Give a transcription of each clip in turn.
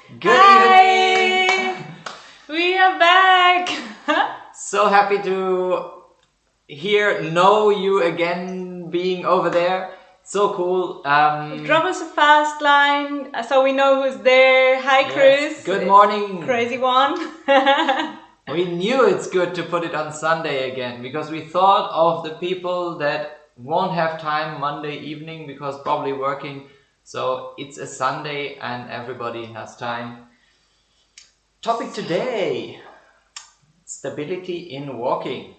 Good evening! We are back! So happy to know you again being over there. So cool. Drop us a fast line so we know who's there. Hi, Chris. Yes. Good morning. Crazy one. We knew it's good to put it on Sunday again because we thought of the people that won't have time Monday evening because probably working. So it's a Sunday and everybody has time. Topic today: stability in walking.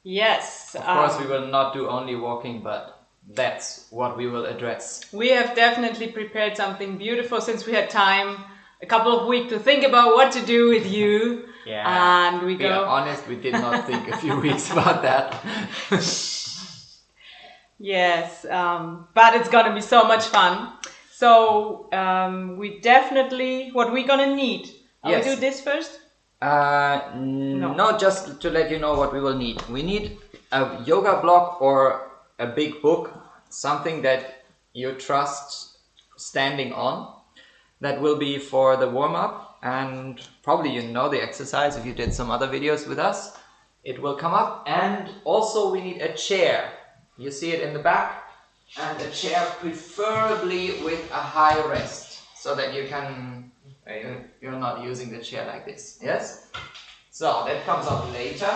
Yes. Of course, we will not do only walking, but that's what we will address. We have definitely prepared something beautiful since we had time, a couple of weeks to think about what to do with you. Yeah. And we be honest, we did not think a few weeks about that. Yes, but it's gonna be so much fun. So we definitely, what we're gonna need. Yes. We do this first? No, just to let you know what we will need. We need a yoga block or a big book, something that you trust standing on. That will be for the warm-up, and probably you know the exercise if you did some other videos with us. It will come up, and also we need a chair. You see it in the back, and a chair preferably with a high rest, so that you can, you're not using the chair like this, yes? So that comes up later.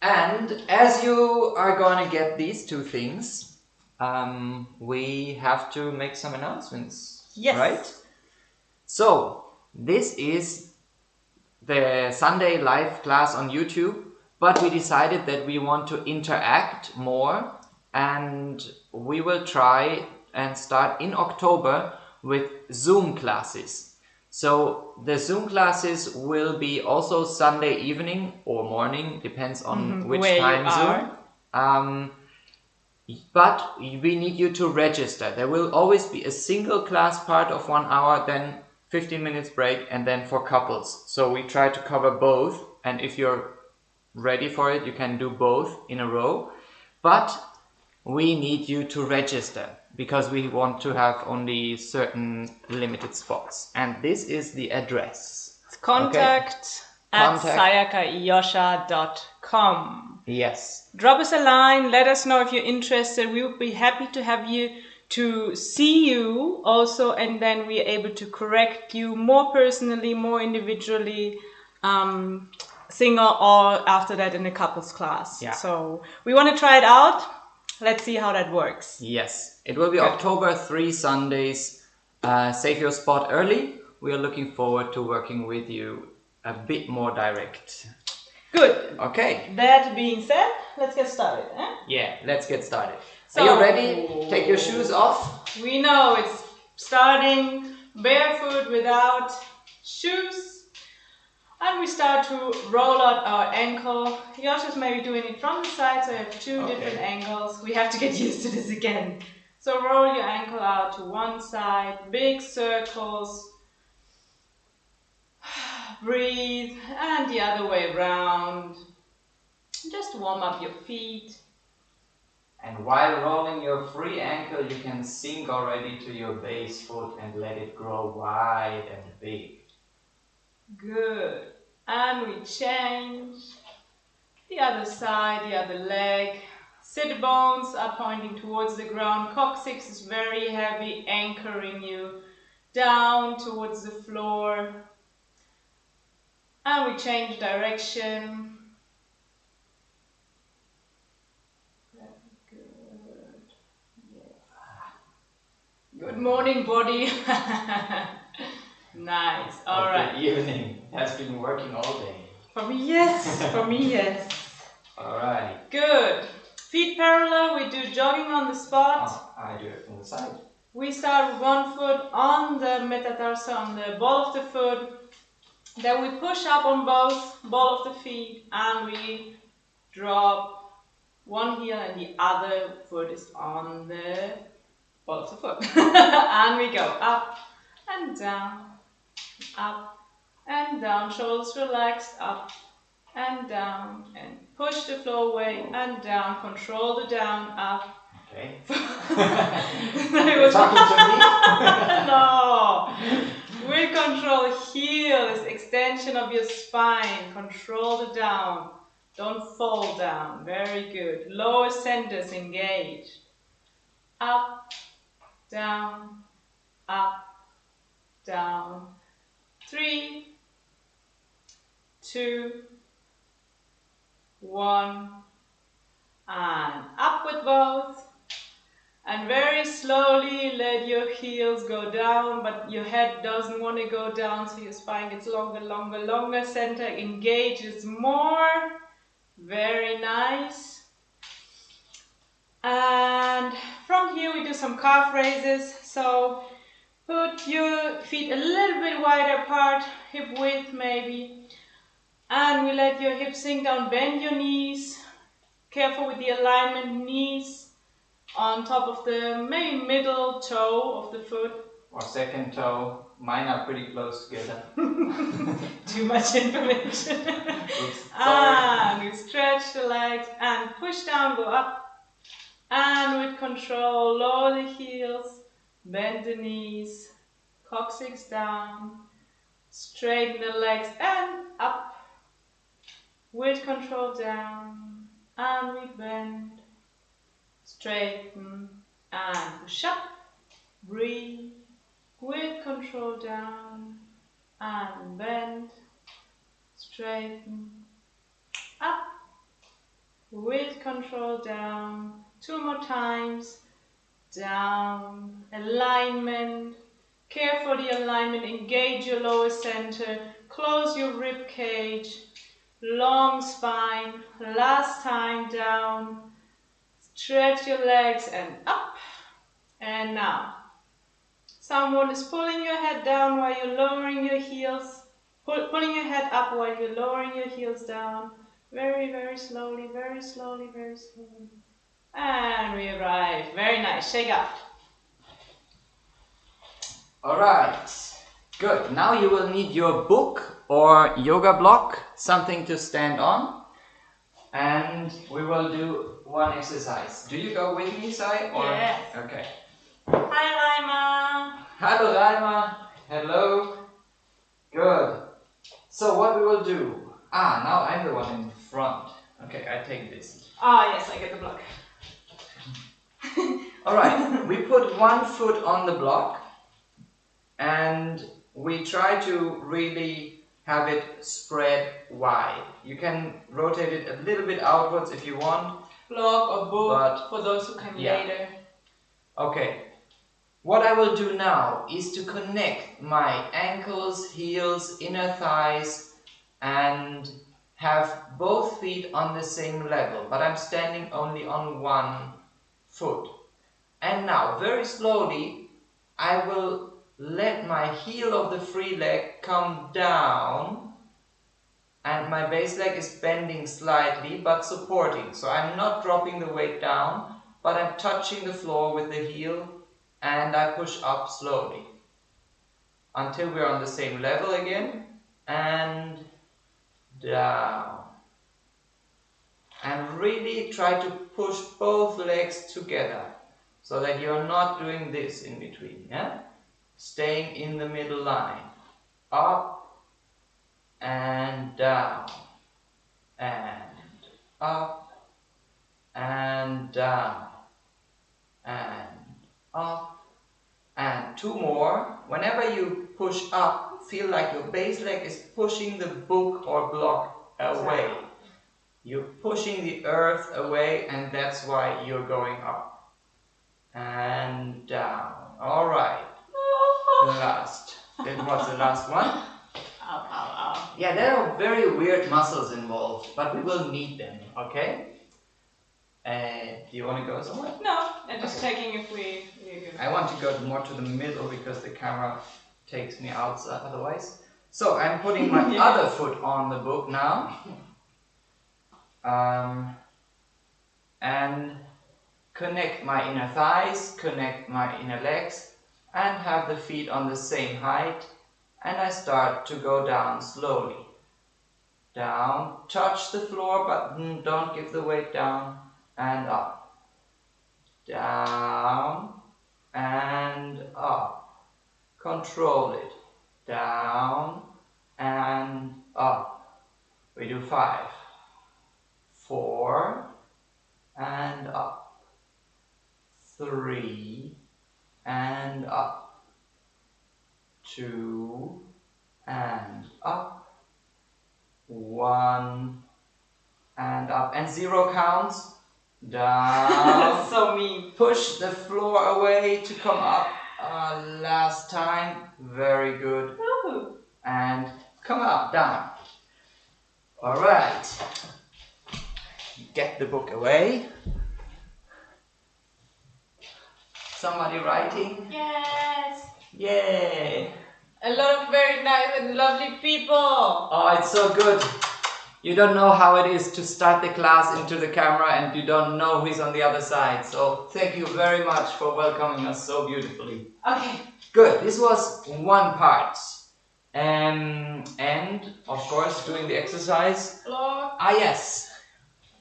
And as you are going to get these two things, we have to make some announcements, yes. Right? So this is the Sunday live class on YouTube, but we decided that we want to interact more, and we will try and start in October with Zoom classes. So the Zoom classes will be also Sunday evening or morning, depends on which where time zone. But we need you to register. There will always be a single class part of 1 hour, then 15 minutes break, and then for couples. So we try to cover both, and if you're ready for it, you can do both in a row. But we need you to register because we want to have only certain limited spots. And this is the address. It's contact at sayakajoscha.com. Yes. Drop us a line, let us know if you're interested. We would be happy to have you, to see you also, and then we're able to correct you more personally, more individually, single or after that in a couples class. Yeah. So we want to try it out. Let's see how that works. Yes, it will be good. October 3 Sundays. Save your spot early. We are looking forward to working with you a bit more direct. Good. Okay. That being said, let's get started. Yeah, let's get started. So, are you ready? Take your shoes off. We know it's starting barefoot without shoes. And we start to roll out our ankle. Joscha's maybe doing it from the side, so you have two different angles. We have to get used to this again. So roll your ankle out to one side, big circles. Breathe, and the other way around. Just warm up your feet. And while rolling your free ankle, you can sink already to your base foot and let it grow wide and big. Good. And we change. The other side, the other leg. Sit bones are pointing towards the ground. Coccyx is very heavy, anchoring you down towards the floor. And we change direction. Very good. Yes. Good morning, body. Nice. All right. Good evening. Has been working all day. For me, yes. For me, yes. All right. Good. Feet parallel. We do jogging on the spot. Oh, I do it on the side. We start with one foot on the metatarsa, on the ball of the foot. Then we push up on both ball of the feet and we drop one heel and the other foot is on the ball of the foot. And we go up and down, shoulders relaxed, up and down, and push the floor away and down, control the down, up. Okay. You're talking to me? No! We're control heel is extension of your spine. Control the down. Don't fall down. Very good. Lower centers engaged. Up, down, up, down. 3, 2, 1. And up with both. And very slowly let your heels go down, but your head doesn't want to go down, so your spine gets longer, longer, longer. Center engages more. Very nice. And from here we do some calf raises. So put your feet a little bit wider apart, hip width maybe. And we let your hips sink down, bend your knees. Careful with the alignment, knees on top of the maybe middle toe of the foot. Or second toe. Mine are pretty close together. Too much information. Oops, and we stretch the legs and push down, go up. And with control, lower the heels, bend the knees, coccyx down, straighten the legs and up. With control down, and we bend. Straighten and push up, breathe, with control down and bend, straighten, up, with control down, 2 more times, down, alignment, care for the alignment, engage your lower center, close your rib cage, long spine, last time down, stretch your legs and up. And now, someone is pulling your head down while you're lowering your heels. Pulling your head up while you're lowering your heels down. Very, very slowly, very slowly, very slowly. And we arrive. Very nice. Shake out. Alright. Good. Now you will need your book or yoga block, something to stand on. And we will do one exercise. Do you go with me, Sai? Or? Yes. Okay. Hi, Raima. Hello, Raima. Hello. Good. So what we will do? Now I'm the one in front. Okay, I take this. Yes, I get the block. Alright, we put one foot on the block and we try to really have it spread wide. You can rotate it a little bit outwards if you want. Block or book for those who come later. Okay. What I will do now is to connect my ankles, heels, inner thighs and have both feet on the same level, but I'm standing only on one foot. And now, very slowly, I will let my heel of the free leg come down and my base leg is bending slightly but supporting. So I'm not dropping the weight down, but I'm touching the floor with the heel and I push up slowly until we're on the same level again and down. And really try to push both legs together so that you're not doing this in between, yeah? Staying in the middle line. Up and down and up and down and up and 2 more. Whenever you push up, feel like your base leg is pushing the book or block away. You're pushing the earth away and that's why you're going up and down. Alright, last. That was the last one. Ow, ow, ow. Yeah, there are very weird muscles involved, but we will need them, okay? Do you want to go somewhere? No, I'm just checking if we I want to go more to the middle because the camera takes me outside otherwise. So I'm putting my other foot on the book now. And connect my inner thighs, connect my inner legs and have the feet on the same height. And I start to go down slowly. Down, touch the floor but don't give the weight down and up. Down and up. Control it. Down 5. 4 and up. 3 and up. 2 and up. 1 and up. And 0 counts. Down. So mean. Push the floor away to come up. Last time. Very good. Woo. And come up, down. Alright. Get the book away. Somebody writing? Yes. Yay! A lot of very nice and lovely people. Oh, it's so good. You don't know how it is to start the class into the camera and you don't know who's on the other side. So thank you very much for welcoming us so beautifully. Okay. Good. This was one part. And of course doing the exercise. Block. Yes.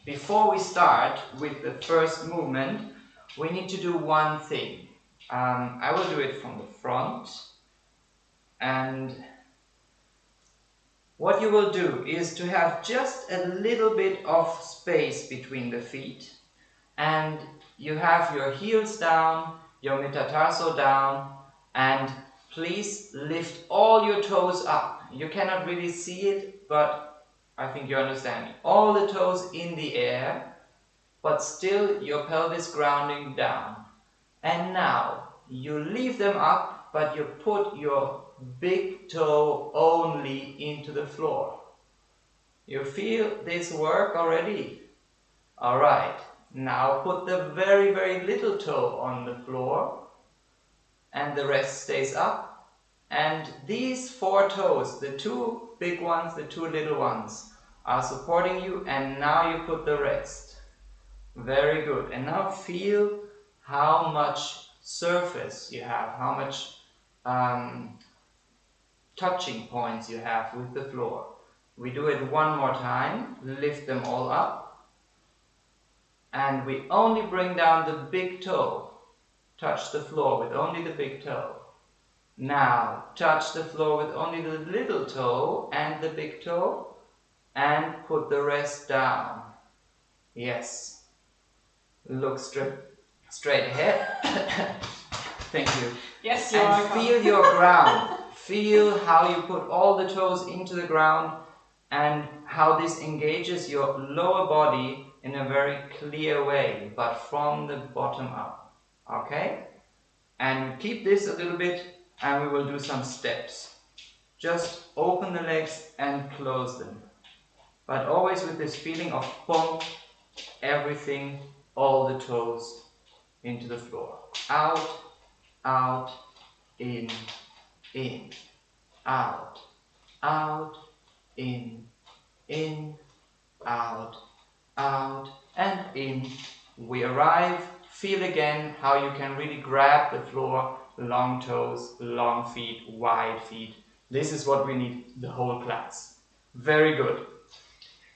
Before we start with the first movement, we need to do one thing. I will do it from the front. And what you will do is to have just a little bit of space between the feet. And you have your heels down, your metatarso down, and please lift all your toes up. You cannot really see it, but I think you understand. All the toes in the air, but still your pelvis grounding down. And now you leave them up, but you put your big toe only into the floor. You feel this work already? Alright, now put the very, very little toe on the floor and the rest stays up. And these 4 toes, the 2 big ones, the 2 little ones, are supporting you, and now you put the rest. Very good. And now feel how much surface you have, how much touching points you have with the floor. We do it one more time. Lift them all up. And we only bring down the big toe. Touch the floor with only the big toe. Now touch the floor with only the little toe and the big toe. And put the rest down. Yes. Look straight ahead. Thank you. Yes, you and are. Feel your ground. Feel how you put all the toes into the ground and how this engages your lower body in a very clear way, but from the bottom up. Okay? And keep this a little bit and we will do some steps. Just open the legs and close them. But always with this feeling of boom, everything, all the toes into the floor. Out, out, in, out, out, in, out, and in. We arrive. Feel again how you can really grab the floor. Long toes, long feet, wide feet. This is what we need the whole class. Very good.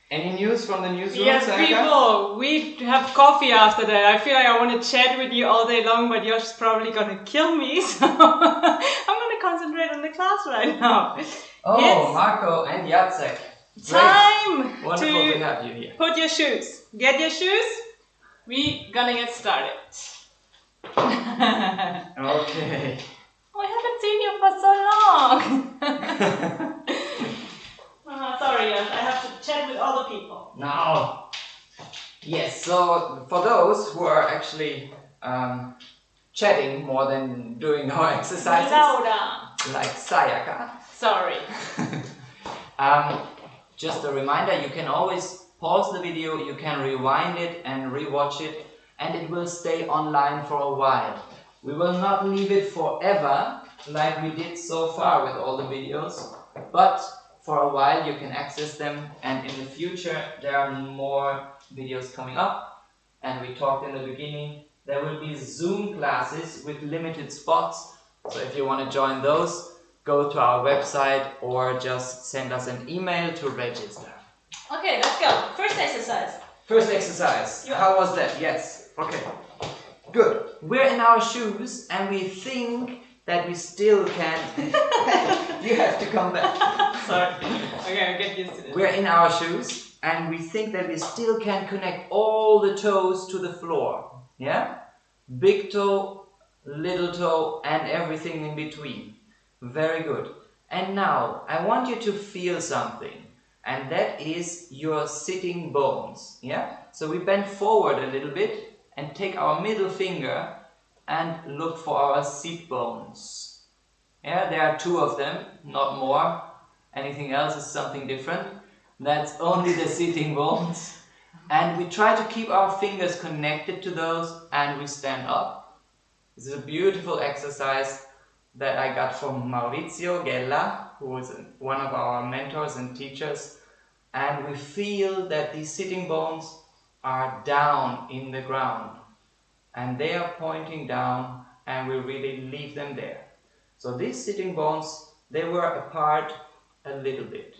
Any news from the newsroom, Yes, Sayaka? people, we have coffee after that. I feel like I want to chat with you all day long, but you're probably going to kill me, so I'm going to concentrate on the class right now. Oh, It's Marco and Jacek. time Wonderful to have you here. put your shoes. Get your shoes. We gonna get started. Okay. I haven't seen you for so long. Sorry, I have to chat with all the people. No. Yes, so for those who are actually chatting more than doing our exercises, Louder. like Sayaka, Sorry. just a reminder, you can always pause the video, you can rewind it and rewatch it, and it will stay online for a while. We will not leave it forever, like we did so far with all the videos, but for a while you can access them, and in the future there are more videos coming up. And we talked in the beginning, there will be Zoom classes with limited spots, so if you want to join those, go to our website or just send us an email to register. Okay, let's go. First exercise. First exercise. Yeah. How was that? Yes. Okay. Good. We're in our shoes and we think that we still can... You have to come back. Sorry. Okay, I'll get used to this. We're in our shoes and we think that we still can connect all the toes to the floor. Yeah? Big toe, little toe, and everything in between. Very good. And now I want you to feel something, and that is your sitting bones. Yeah? So we bend forward a little bit and take our middle finger and look for our sit bones. Yeah, there are 2 of them, not more. Anything else is something different. That's only the sitting bones. And we try to keep our fingers connected to those, and we stand up. This is a beautiful exercise that I got from Maurizio Gella, who is one of our mentors and teachers. And we feel that these sitting bones are down in the ground. And they are pointing down, and we really leave them there. So these sitting bones, they were apart a little bit.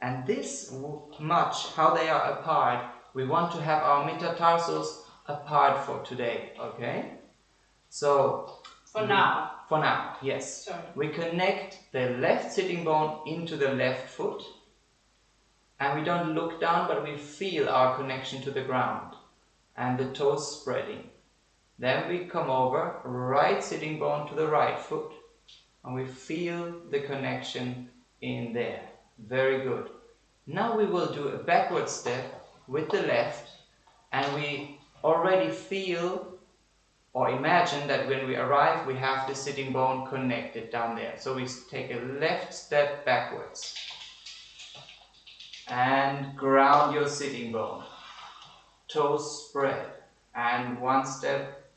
And this much, how they are apart, we want to have our metatarsals apart for today, okay? So, for now. For now, yes. Sorry. We connect the left sitting bone into the left foot, and we don't look down, but we feel our connection to the ground and the toes spreading. Then we come over, right sitting bone to the right foot, and we feel the connection in there. Very good. Now we will do a backward step with the left, and we already feel or imagine that when we arrive we have the sitting bone connected down there. So we take a left step backwards and ground your sitting bone. Toes spread, and 1 step,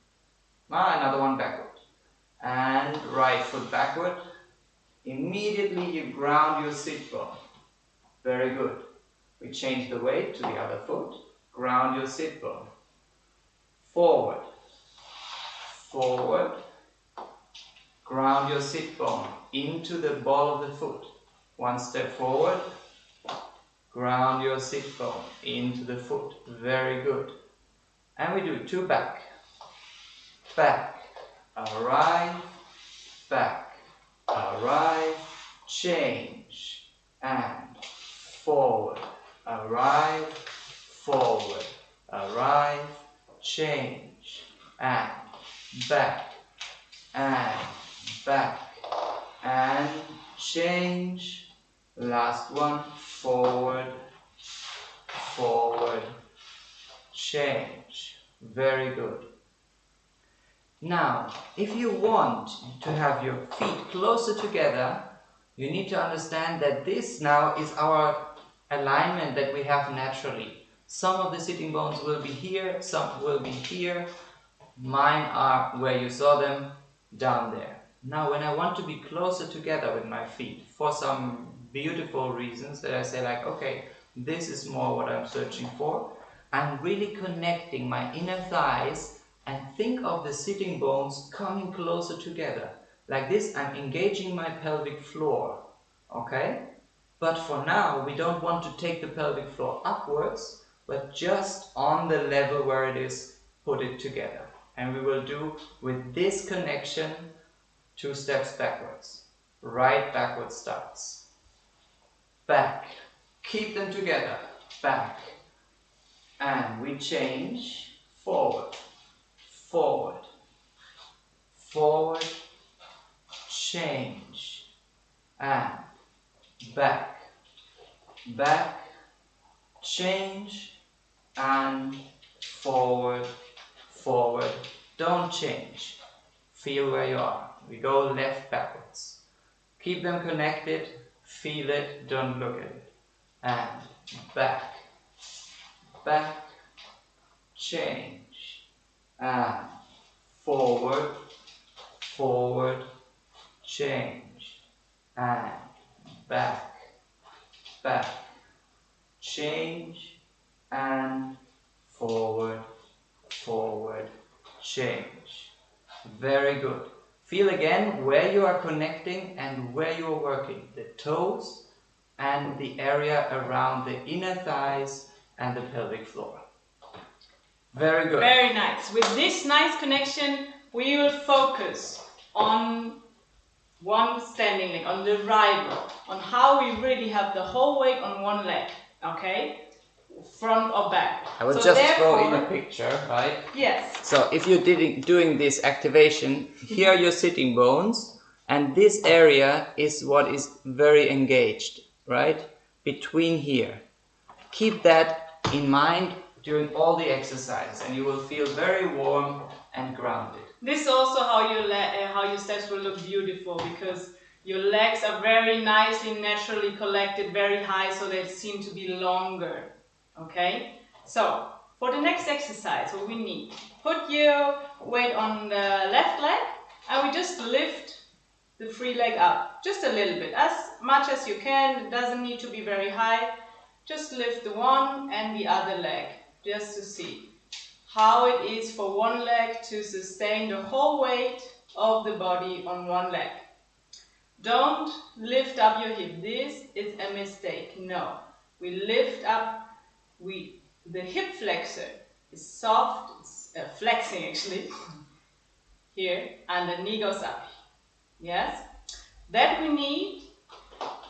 another one backward, and right foot backward. Immediately you ground your sit bone. Very good. We change the weight to the other foot. Ground your sit bone. Forward. Forward. Ground your sit bone into the ball of the foot. 1 step forward. Ground your sit bone into the foot. Very good. And we do 2 back. Back. Arrive. Back. Arrive. Change. And forward, arrive, forward, arrive, change, and back, and change. Last one, forward, forward, change. Very good. Now, if you want to have your feet closer together, you need to understand that this now is our alignment that we have naturally. Some of the sitting bones will be here, some will be here. Mine are where you saw them, down there. Now when I want to be closer together with my feet for some beautiful reasons that I say like, okay, this is more what I'm searching for, I'm really connecting my inner thighs and think of the sitting bones coming closer together. Like this, I'm engaging my pelvic floor, okay? But for now, we don't want to take the pelvic floor upwards, but just on the level where it is, put it together. And we will do with this connection 2 steps backwards. Right backward starts. Back. Keep them together. Back. And we change. Forward. Forward. Forward. Change. And back. Back. Change. And forward. Forward. Don't change. Feel where you are. We go left backwards. Keep them connected. Feel it. Don't look at it. And back. Back. Change. And forward. Forward. Change. And back. Back. Change. And forward. Forward. Change. Very good. Feel again where you are connecting and where you are working. The toes and the area around the inner thighs and the pelvic floor. Very good. Very nice. With this nice connection, we will focus on one standing leg, on the right leg, on how we really have the whole weight on one leg. Okay? front or back. I will so just therefore, throw in a picture, right? Yes. So if you're doing this activation, here are your sitting bones, and this area is what is very engaged, right? Between here. Keep that in mind during all the exercises, and you will feel very warm and grounded. This is also how your steps will look beautiful, because your legs are very nicely, naturally collected, very high, so they seem to be longer. Okay? So, for the next exercise, what we need, put your weight on the left leg, and we just lift the free leg up, just a little bit, as much as you can. It doesn't need to be very high. Just lift the one and the other leg, just to see how it is for one leg to sustain the whole weight of the body on one leg. Don't lift up your hip. This is a mistake. No. We lift up, the hip flexor is soft, it's flexing actually, here, and the knee goes up. Yes? That we need.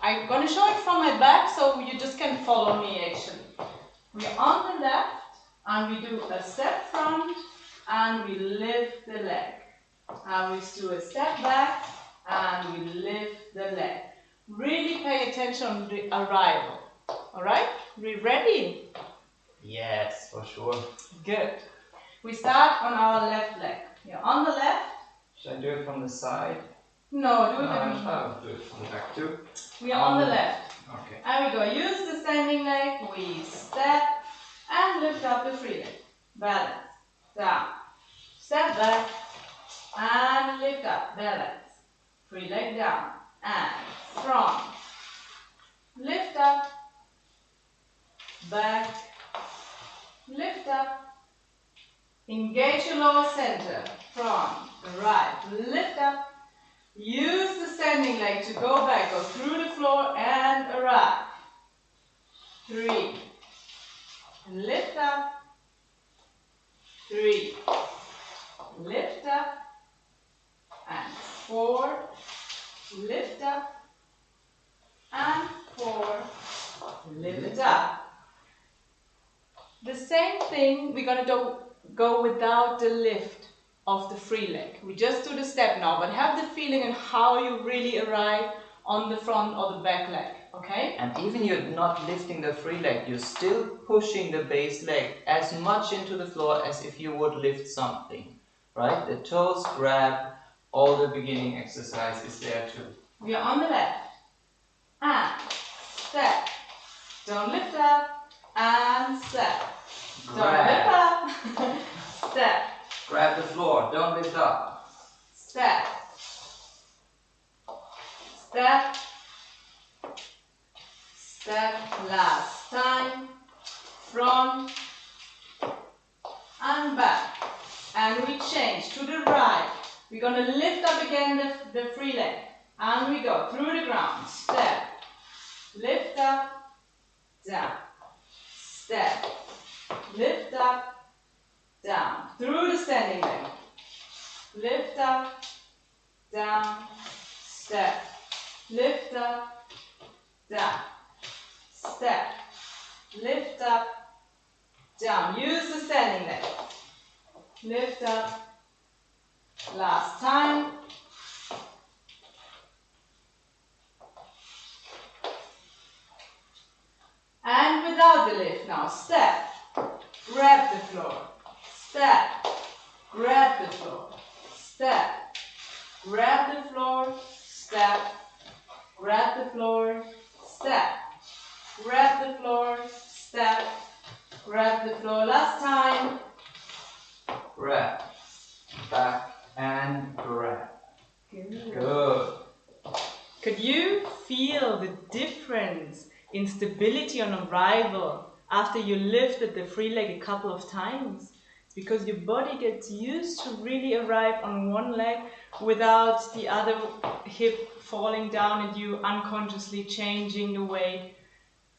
I'm going to show it from my back, so you just can follow me actually. We're on the left, and we do a step front, and we lift the leg. And we do a step back, and we lift the leg. Really pay attention on the arrival. Alright? We ready? Yes, for sure. Good. We start on our left leg. You're on the left. Should I do it from the side? No, do it I'll do it from the back too. We are on the left. Okay. And we go. Use the standing leg. We step and lift up the free leg. Balance. Down. Step back and lift up. Balance. Free leg down. And front. Lift up. Back. Lift up. Engage your lower center. Front. Right. Lift up. Use the standing leg to go back. Go through the floor and arrive. 3. Lift up. 3. Lift up. And 4. Lift up. And 4. Lift up. The same thing, we're going to go without the lift of the free leg. We just do the step now, but have the feeling on how you really arrive on the front or the back leg, okay? And even you're not lifting the free leg, you're still pushing the base leg as much into the floor as if you would lift something, right? The toes grab, all the beginning exercise is there too. We are on the left, and step, don't lift up, and step, don't lift up, step. Grab the floor, don't lift up. Step. Step. Step. Last time. Front. And back. And we change to the right. We're going to lift up again the free leg. And we go through the ground. Step. Lift up. Down. Step. Lift up. Down, through the standing leg. Lift up, down, step. Lift up, down, step. Lift up, down. Use the standing leg. Lift up. Last time. And without the lift now. Step. Grab the floor. Step, grab the floor, step, grab the floor, step, grab the floor, step, grab the floor, step, grab the floor. Last time. Grab, back and grab. Good. Good. Could you feel the difference in stability on arrival after you lifted the free leg a couple of times? Because your body gets used to really arrive on one leg without the other hip falling down and you unconsciously changing the weight.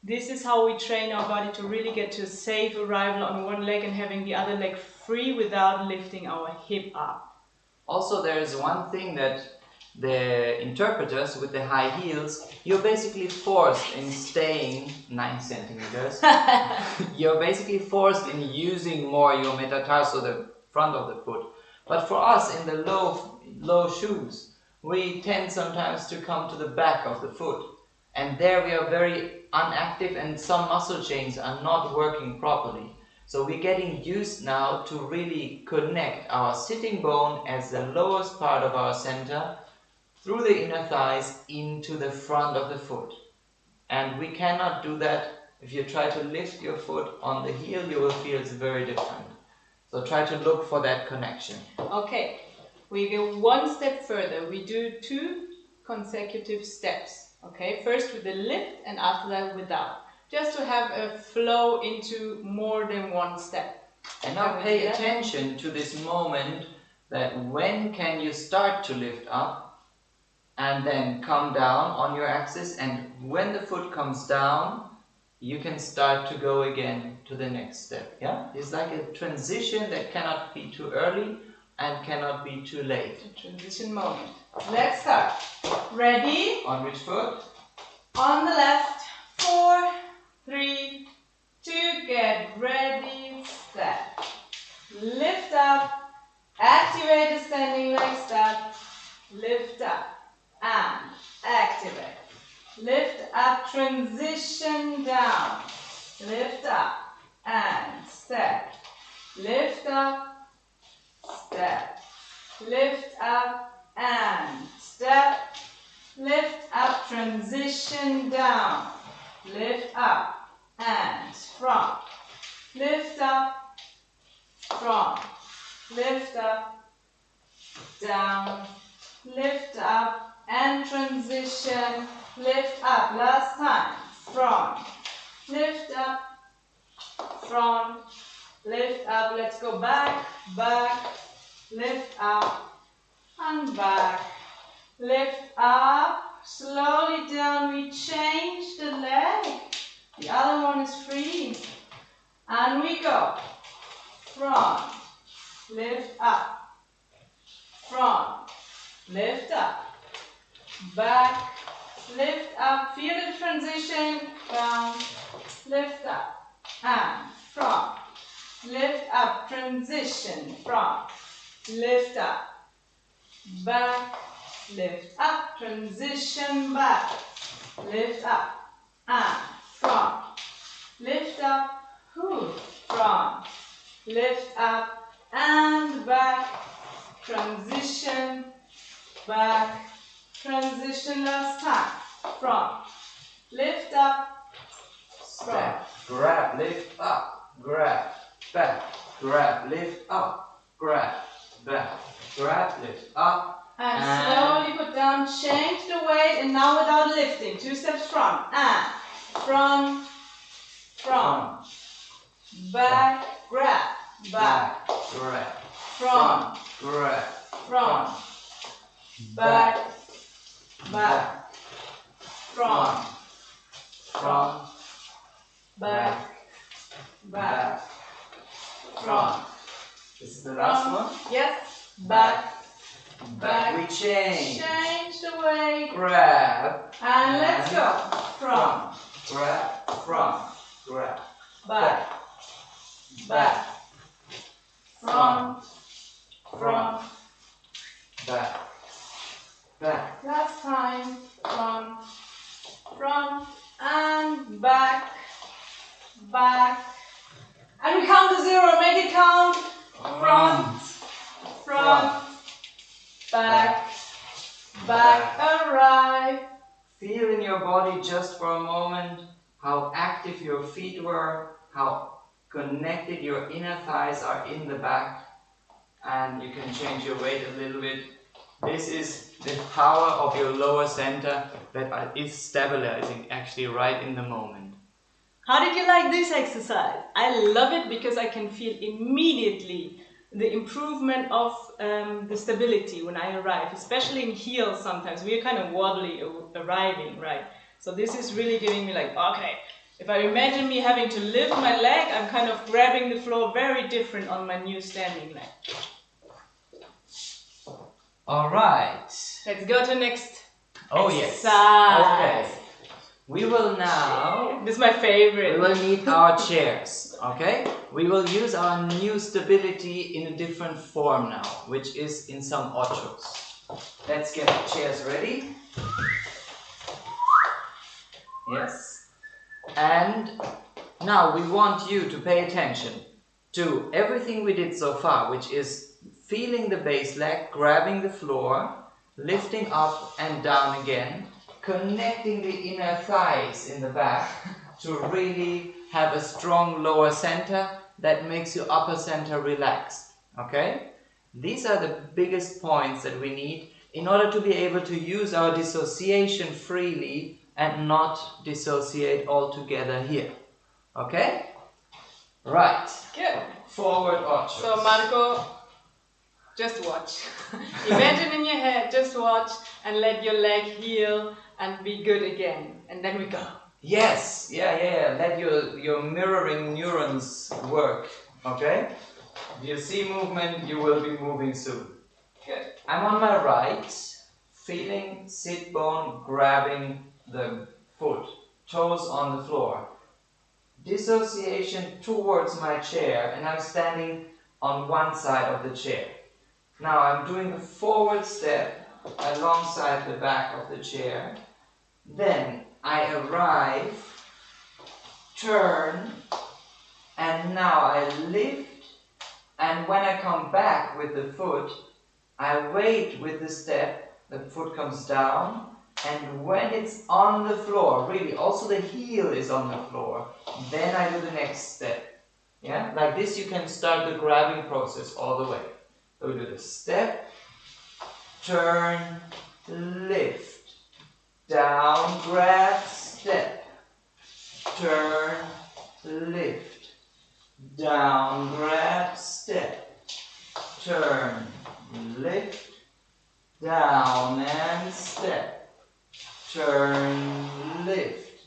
This is how we train our body to really get to a safe arrival on one leg and having the other leg free without lifting our hip up. Also, there is one thing that the interpreters with the high heels, you're basically forced in staying 9 centimeters. You're basically forced in using more your metatarso, the front of the foot. But for us in the low shoes, we tend sometimes to come to the back of the foot. And there we are very inactive and some muscle chains are not working properly. So we're getting used now to really connect our sitting bone as the lowest part of our center through the inner thighs into the front of the foot. And we cannot do that. If you try to lift your foot on the heel, you will feel it's very different. So try to look for that connection. Okay, we go one step further. We do 2 consecutive steps. Okay, first with the lift and after that without. Just to have a flow into more than one step. And now pay attention to this moment, that when can you start to lift up and then come down on your axis, and when the foot comes down, you can start to go again to the next step. Yeah, it's like a transition that cannot be too early and cannot be too late. A transition moment. Let's start. Ready? On which foot? On the left. 4, 3, 2, get ready, step. Lift up, activate the standing leg step. Lift up and activate. Lift up, transition down. Lift up and step. Lift up, step. Lift up and step. Lift up, transition down. Lift up and front. Lift up, front. Lift up, down. Lift up and transition. Lift up, last time. Front. Lift up, front. Lift up, let's go back, back. Lift up and back. Lift up, slowly down, we change the leg. The other one is free. And we go. Front, lift up. Front, lift up. Back, lift up. Feel the transition. Down, lift up. And front, lift up. Transition, front, lift up. Back, lift up, transition back, lift up, and front, lift up, front, lift up, and back, transition, back, transition last time, front, lift up, front, grab, lift up, grab, back, grab, lift up, grab, back, grab, lift up. And slowly put down, change the weight, and now without lifting. 2 steps front, and front, front, back, grab, back, grab, front, grab, front, back, back, front, front, back, back, front. This is the last one? Yes, back. Back, we change. Change the weight. Grab. And let's go. Front. Grab. Front. Grab. Back. Back. Front. Front. Back. Back. Last time. Front. Front. And back. Back. And we count to 0. Make it count. Front. Front. Back, back, arrive. Feel in your body just for a moment how active your feet were, how connected your inner thighs are in the back, and you can change your weight a little bit. This is the power of your lower center that is stabilizing actually right in the moment. How did you like this exercise? I love it because I can feel immediately the improvement of the stability when I arrive, especially in heels sometimes. We're kind of wobbly arriving, right? So this is really giving me like, okay, if I imagine me having to lift my leg, I'm kind of grabbing the floor very different on my new standing leg. All right. Let's go to next Yes. exercise. Okay. We will now... This is my favorite. We will need our chairs, okay? We will use our new stability in a different form now, which is in some ochos. Let's get the chairs ready. Yes. And now we want you to pay attention to everything we did so far, which is feeling the base leg, grabbing the floor, lifting up and down again, connecting the inner thighs in the back to really have a strong lower center that makes your upper center relaxed, okay? These are the biggest points that we need in order to be able to use our dissociation freely and not dissociate altogether here, okay? Right. Good. Forward ochos. So Marco, just watch. Imagine in your head, just watch and let your leg heal and be good again. And then we go. Yes, yeah. Let your mirroring neurons work, okay? If you see movement, you will be moving soon. Good. I'm on my right, feeling sit bone grabbing the foot, toes on the floor. Dissociation towards my chair, and I'm standing on one side of the chair. Now I'm doing a forward step alongside the back of the chair. Then I arrive, turn, and now I lift, and when I come back with the foot, I wait with the step, the foot comes down, and when it's on the floor, really also the heel is on the floor, then I do the next step. Yeah, like this you can start the grabbing process all the way. So we do the step, turn, lift, down, grab, step, turn, lift, down, grab, step, turn, lift, down and step, turn, lift,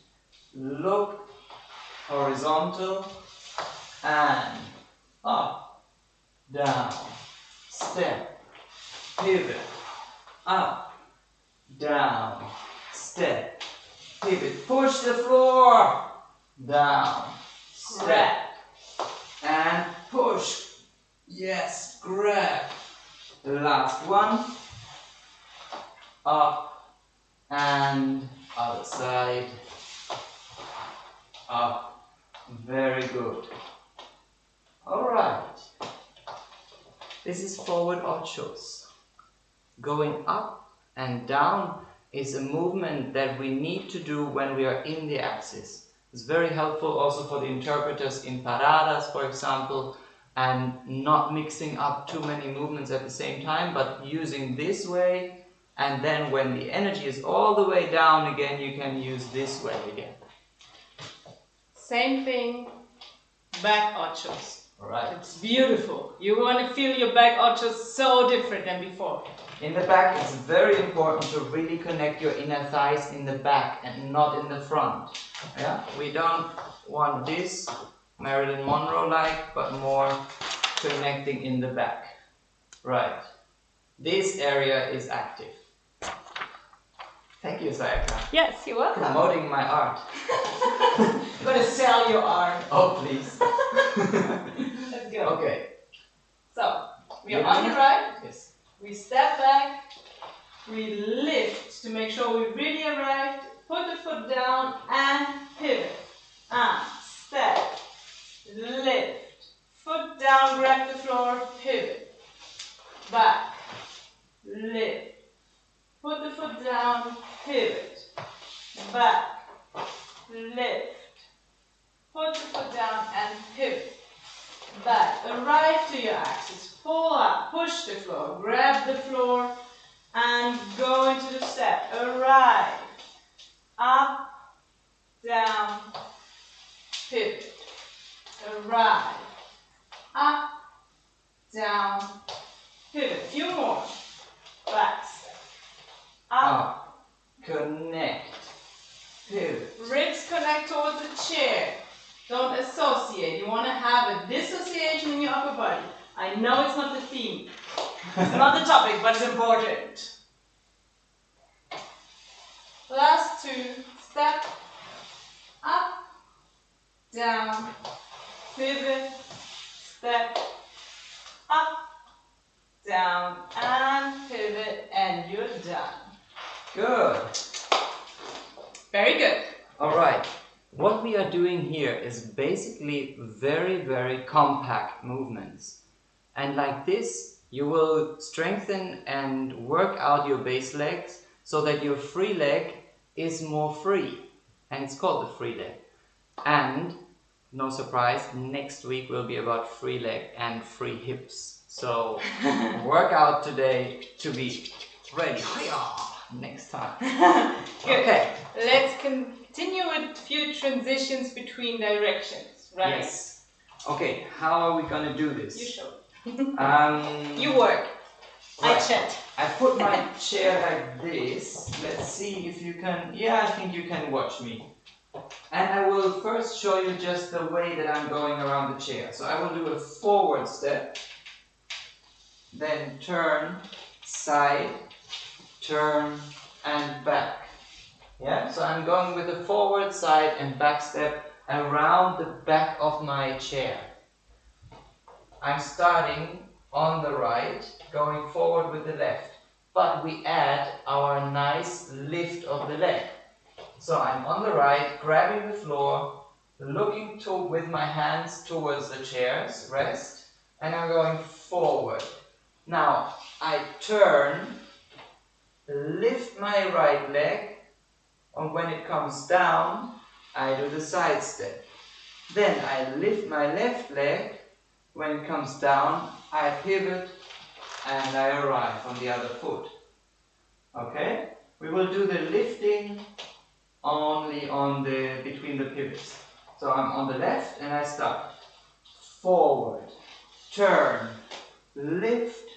look, horizontal, and up, down, step, pivot, up, down, step, pivot, push the floor, down, step, and push, yes, grab, the last one, up, and other side, up, very good. Alright, this is forward ochos. Going up and down is a movement that we need to do when we are in the axis. It's very helpful also for the interpreters in paradas, for example, and not mixing up too many movements at the same time, but using this way, and then when the energy is all the way down again, you can use this way again. Same thing, back ochos. Alright. It's beautiful. You want to feel your back ochos so different than before. In the back, it's very important to really connect your inner thighs in the back and not in the front. Yeah? We don't want this Marilyn Monroe-like, but more connecting in the back. Right. This area is active. Thank you, Sayaka. Yes, you're welcome. Promoting my art. I'm gonna sell your art. Oh, please. Let's go. Okay. So, we are on the right. Yes. We step back. We lift to make sure we really arrived. Put the foot down and pivot. And step. Lift. Foot down, grab the floor, pivot. Back. Lift. Put the foot down, pivot. Back. Lift. Put the foot down and pivot. Back. Arrive to your axis. Pull up. Push the floor. Grab the floor and go into the step. Arrive. Up. Down. Pivot. Arrive. Up. Down. Pivot. A few more. Back step. Up. Connect. Pivot. Ribs connect towards the chair. Don't associate. You want to have a dissociation in your upper body. I know it's not the theme, It's not the topic, but it's important. Last two. Step up, down, pivot, step up, down, and pivot, and you're done. Good. Very good. All right. What we are doing here is basically very, very compact movements. And like this, you will strengthen and work out your base legs so that your free leg is more free. And it's called the free leg. And, no surprise, next week will be about free leg and free hips. So, work out today to be ready next time. Okay. Let's continue with a few transitions between directions, right? Yes. Okay, how are we gonna do this? You show. You work. Right. I chat. I put my chair like this. Let's see if you can. Yeah, I think you can watch me. And I will first show you just the way that I'm going around the chair. So I will do a forward step, then turn, side, turn, and back. Yeah, so I'm going with a forward, side, and back step around the back of my chair. I'm starting on the right, going forward with the left, but we add our nice lift of the leg. So I'm on the right, grabbing the floor, looking with my hands towards the chair's rest, and I'm going forward. Now I turn, lift my right leg, and when it comes down, I do the side step. Then I lift my left leg. When it comes down, I pivot and I arrive on the other foot. Okay? We will do the lifting only on between the pivots. So I'm on the left and I start. Forward, turn, lift,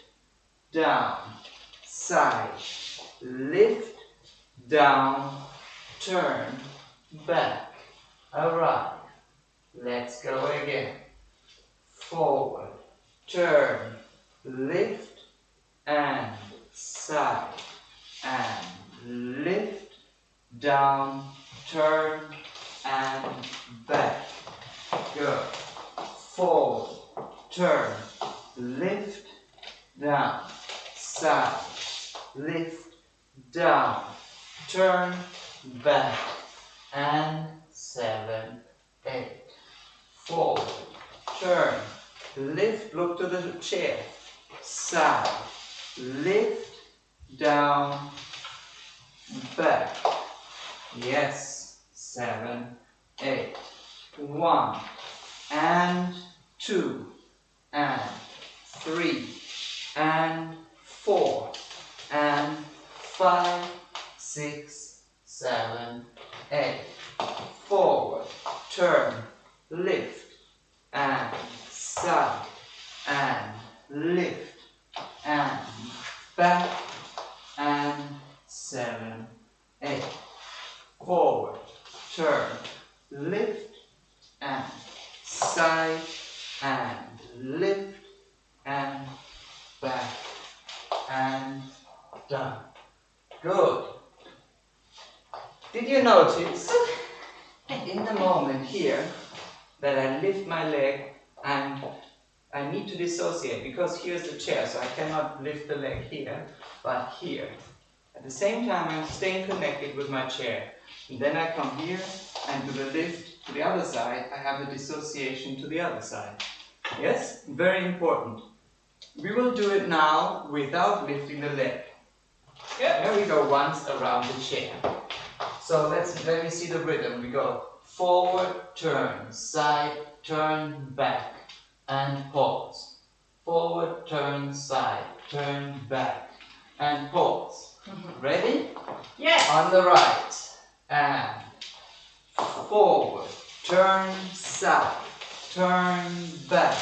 down, side, lift, down, turn, back, arrive. Let's go again. Forward, turn, lift, and side, and lift, down, turn, and back. Good. Forward, turn, lift, down, side, lift, down, turn, back, and 7, 8. Forward, turn, lift, look to the chair, side, lift, down, back. Yes, 7, 8. 1, and 2, and 3, and 4, and 5, 6, 7, 8. Forward, turn, lift, and side, and lift, and back, and 7, 8. Forward, turn, lift, and side, and lift, and back, and done. Good. Did you notice in the moment here that I lift my leg and I need to dissociate because here's the chair, so I cannot lift the leg here, but here. At the same time, I'm staying connected with my chair. And then I come here and do the lift to the other side. I have a dissociation to the other side. Yes? Very important. We will do it now without lifting the leg. There we go once around the chair. So let me see the rhythm. We go forward, turn, side, turn, back, and pause. Forward, turn, side, turn, back, and pause. Ready? Yes. On the right, and forward, turn, side, turn, back,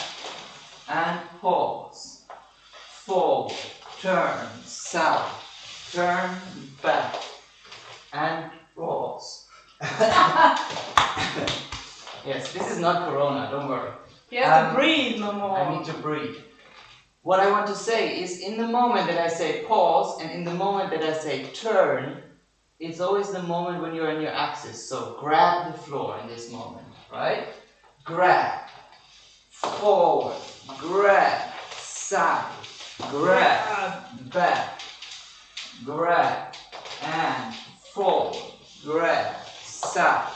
and pause. Forward, turn, side, turn, back, and pause. Yes, this is not Corona, don't worry. You have to breathe no more. I need to breathe. what I want to say is, in the moment that I say pause and in the moment that I say turn, it's always the moment when you're in your axis. So grab the floor in this moment, right? Grab, forward, grab, side, grab, back, grab, and forward, grab, side,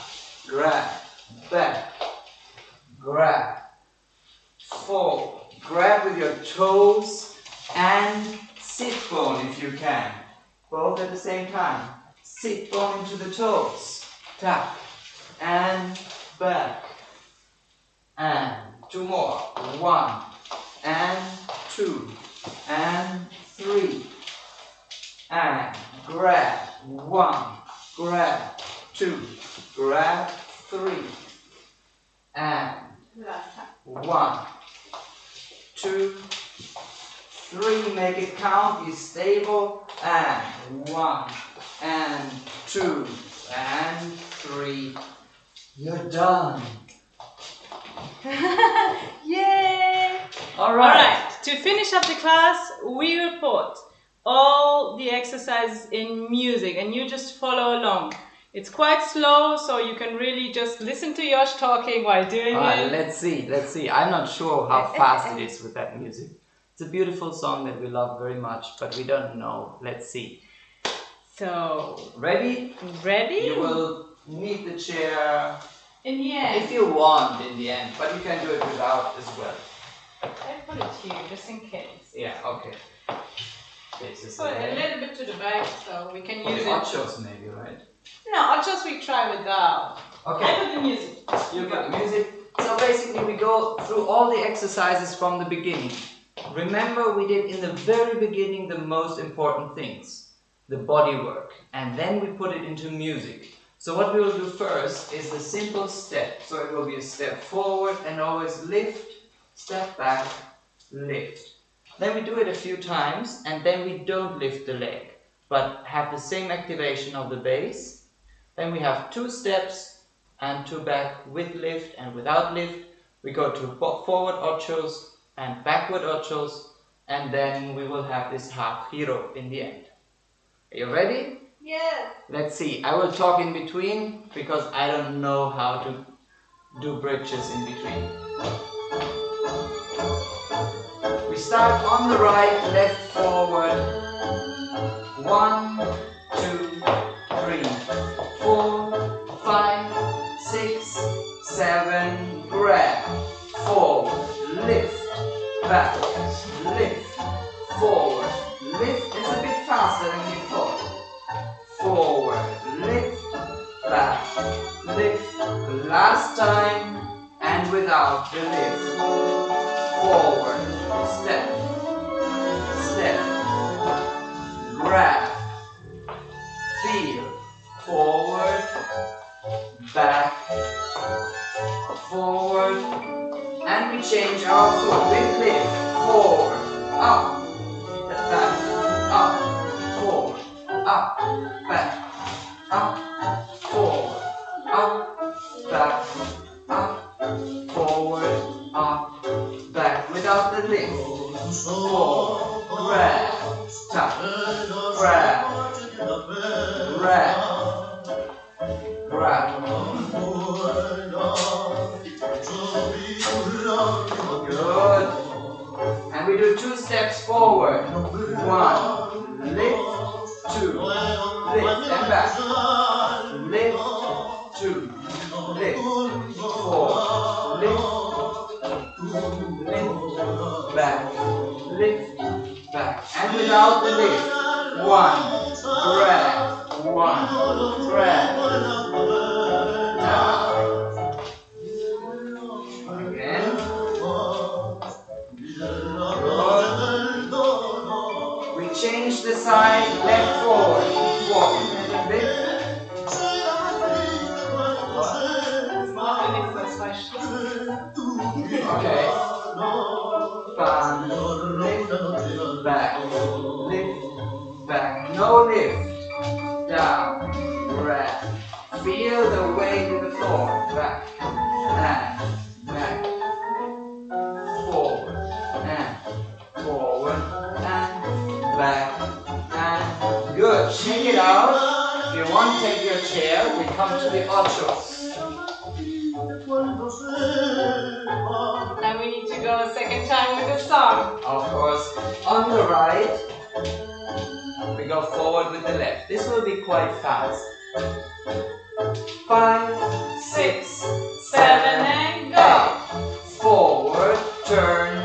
grab, back, grab, forward, grab with your toes and sit bone if you can, both at the same time. Sit bone into the toes, tap, and back, and two more, 1, and 2, and 3, and grab, 1, grab, 2, grab, 3, and 1, 2, 3, make it count, be stable, and 1, and 2, and 3, you're done. Yay! Alright, to finish up the class, we will put all the exercises in music and you just follow along. It's quite slow, so you can really just listen to Josh talking while doing it. let's see. I'm not sure how fast it is with that music. It's a beautiful song that we love very much, but we don't know. Let's see. So, ready? Ready? You will need the chair in the end. if you want in the end, but you can do it without as well. I put it here just in case. Yeah, okay. This is put a little bit to the back so we can use the it. ochos maybe, right? No, ochos we try without. Okay. I put the music. You put the music. So basically we go through all the exercises from the beginning. Remember, we did in the very beginning the most important things, the body work, and then we put it into music. So what we will do first is the simple step. So it will be a step forward and always lift, step back, lift. Then we do it a few times and then we don't lift the leg, but have the same activation of the base. Then we have 2 steps and 2 back with lift and without lift. We go to forward ochos and backward ochos, and then we will have this half giro in the end. Are you ready? Yeah. Let's see. I will talk in between because I don't know how to do bridges in between. We start on the right, left, forward. 1, 2, 3, 4, 5, 6, 7, grab, forward, lift, back, lift, forward, lift. It's a bit faster than before. Forward, lift, back, lift. Last time and without the lift. Forward, step, step, grab, feel, forward, back, forward, and we change our foot with lift, forward, up, back, up, forward, up, back, up, forward, up, back, up, forward, up, back, without the lift, forward, grab, tap, grab, grab, grab. Good. And we do 2 steps forward. 1, lift, 2, lift, and back. Lift, 2, lift, 4, lift, back, lift, back. And without the lift. 1, grab, 1, grab, down. Again. Good. We change the side, left, forward, walk, lift. Okay. Bang, lift, back, lift, back. No lift. Down, grab. Feel the weight in the floor. Back, and back. Forward, and forward. come to the ocho. And we need to go a second time with the song. Of course, on the right, we go forward with the left. This will be quite fast. 5, 6, 7, and go. forward, turn,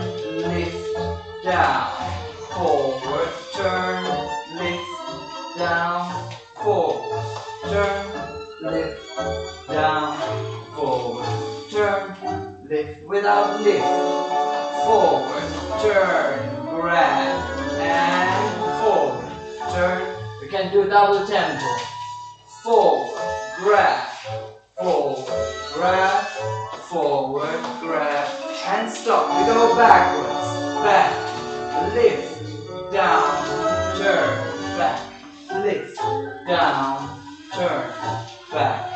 lift, down. Forward, turn, lift, down. Forward, turn, lift, down. Forward, turn, lift without lift. Forward, turn, grab, and forward, turn. We can do double tempo. Forward, grab, forward, grab, and stop. We go backwards, back, lift, down, turn, back, lift, down, turn, back,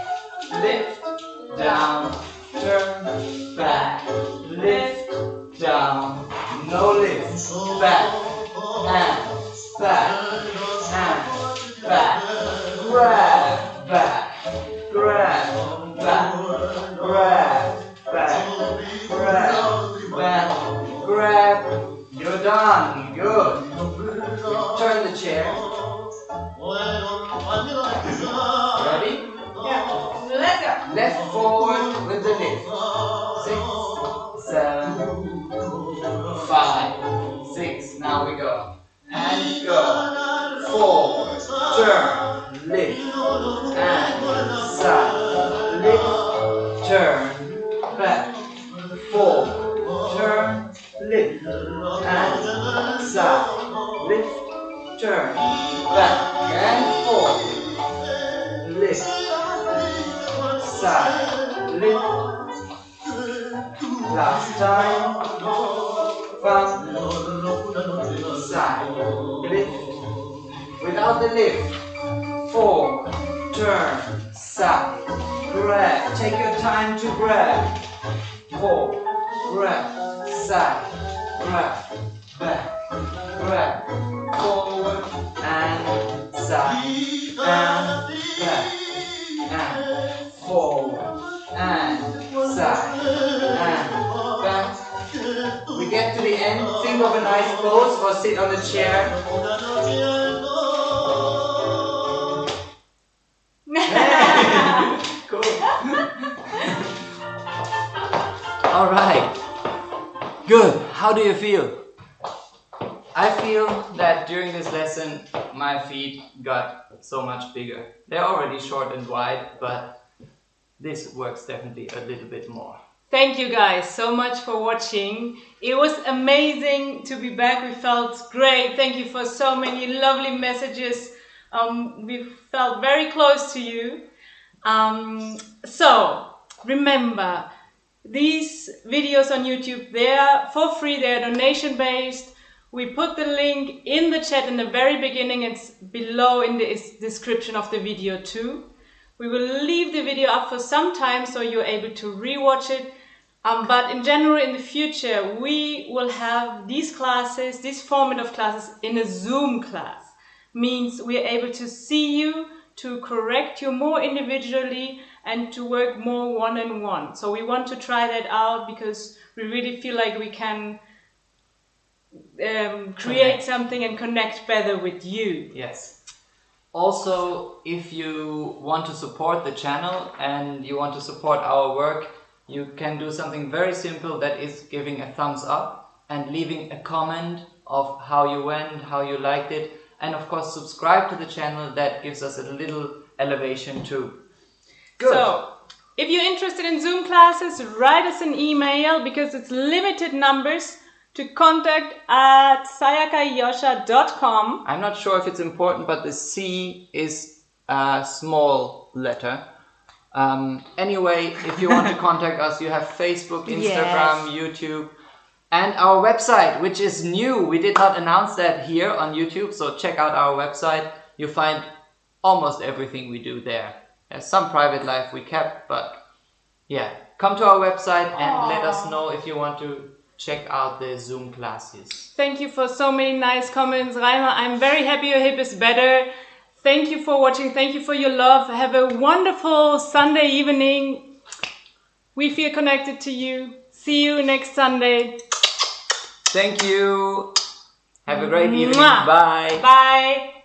lift, down, turn, back, lift, down, no lift, back, and back, grab, back, grab, back, grab, back, grab. You're done. Good. Turn the chair. Ready? Yeah. Let's go. Left forward with the lift. 6, 7, 5, 6. Now we go. And go. Forward. Turn. Lift. And side. Lift. Turn. Back. Forward. Turn. Lift. And side. Lift. Turn. Back. And forward. Lift. Side. Lift. Last time. Front. Side. Lift. Without the lift. Forward. Turn. Side. Grab. Take your time to grab. Forward. Grab. Side. Grab. Back. Grab. Forward. And side. And back. And forward. And side. And back. We get to the end. Think of a nice pose or sit on the chair. Cool. All right. Good. How do you feel? I feel that during this lesson my feet got so much bigger. They're already short and wide, but this works definitely a little bit more. Thank you guys so much for watching. It was amazing to be back. We felt great. Thank you for so many lovely messages. We felt very close to you. So remember, these videos on YouTube, they are for free, they are donation based. We put the link in the chat in the very beginning. It's below in the description of the video too. We will leave the video up for some time so you're able to rewatch it. But in general, in the future, we will have these classes, this format of classes in a Zoom class. Means we are able to see you, to correct you more individually, and to work more one-on-one. So we want to try that out because we really feel like we can create something and connect better with you. Yes. Also, if you want to support the channel and you want to support our work, you can do something very simple, that is giving a thumbs up and leaving a comment of how you went, how you liked it, and of course subscribe to the channel. That gives us a little elevation too. Good. So, if you're interested in Zoom classes, write us an email because it's limited numbers to contact at sayakajoscha.com. I'm not sure if it's important, but the C is a small letter. Anyway, if you want to contact us, you have Facebook, Instagram, YouTube, and our website, which is new. We did not announce that here on YouTube, so check out our website. You'll find almost everything we do there. There's some private life we kept, but yeah, come to our website and let us know if you want to check out the Zoom classes. Thank you for so many nice comments, Reimer. I'm very happy your hip is better. Thank you for watching. Thank you for your love. Have a wonderful Sunday evening. We feel connected to you. See you next Sunday. Thank you. Have a great evening. Mwah. Bye. Bye.